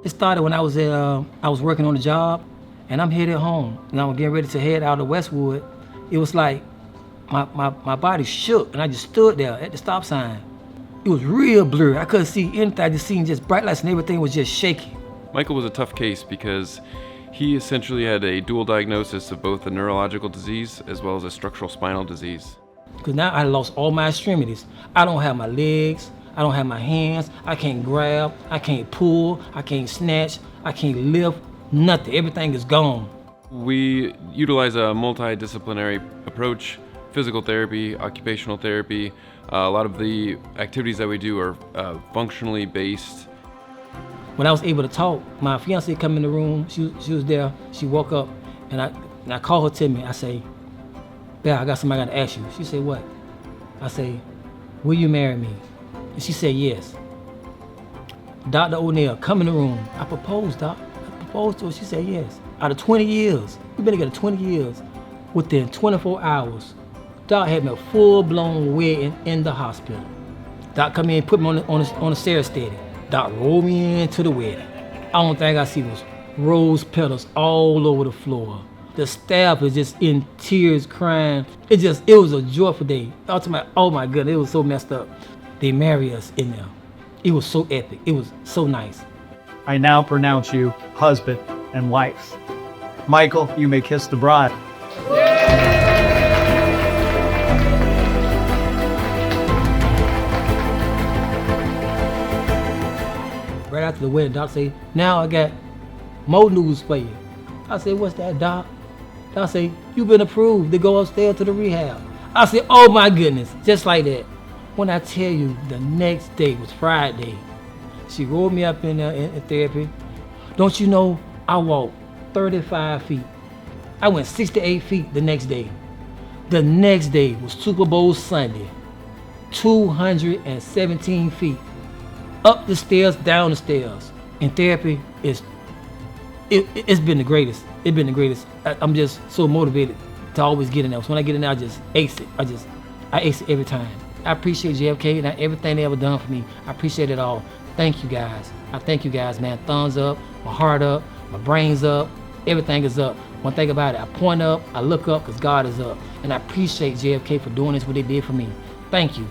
It started when I was working on the job, and I'm headed home, and I was getting ready to head out of Westwood. It was like my body shook, and I just stood there at the stop sign. It was real blurry. I couldn't see anything. I just seen just bright lights, and everything was just shaky. Michael was a tough case because he essentially had a dual diagnosis of both a neurological disease as well as a structural spinal disease. Because now I lost all my extremities. I don't have my legs, I don't have my hands, I can't grab, I can't pull, I can't snatch, I can't lift, nothing. Everything is gone. We utilize a multidisciplinary approach, physical therapy, occupational therapy. A lot of the activities that we do are functionally based. When I was able to talk, my fiance come in the room, she was there, she woke up, and I called her to me. I say, "Belle, I got something I gotta ask you." She said, "What?" I say, "Will you marry me?" And she said, "Yes." Dr. O'Neill, come in the room. I proposed, Doc. I proposed to her. She said, "Yes." Out of 20 years, we've been together 20 years, within 24 hours, Doc had me a full-blown wedding in the hospital. Doc come in, put me on the stairs steady. Doc rolled me into the wedding. Only thing I see was rose petals all over the floor. The staff is just in tears, crying. It was a joyful day. Oh my goodness, it was so messed up. They married us in there. It was so epic. It was so nice. I now pronounce you husband and wife. Michael, you may kiss the bride. Right after the wedding, Doc say, "Now I got more news for you." I said, "What's that, Doc?" Doc say, "You've been approved to go upstairs to the rehab." I said, "Oh my goodness," just like that. When I tell you the next day was Friday, she rolled me up in therapy. Don't you know, I walked 35 feet. I went 68 feet the next day. The next day was Super Bowl Sunday, 217 feet. Up the stairs, down the stairs. And therapy it's been the greatest. It's been the greatest. I'm just so motivated to always get in there. So when I get in there, I just ace it. I ace it every time. I appreciate JFK and everything they ever done for me. I appreciate it all. Thank you guys. I thank you guys, man. Thumbs up, my heart up, my brain's up, everything is up. One thing about it, I point up, I look up because God is up. And I appreciate JFK for doing this, what they did for me. Thank you.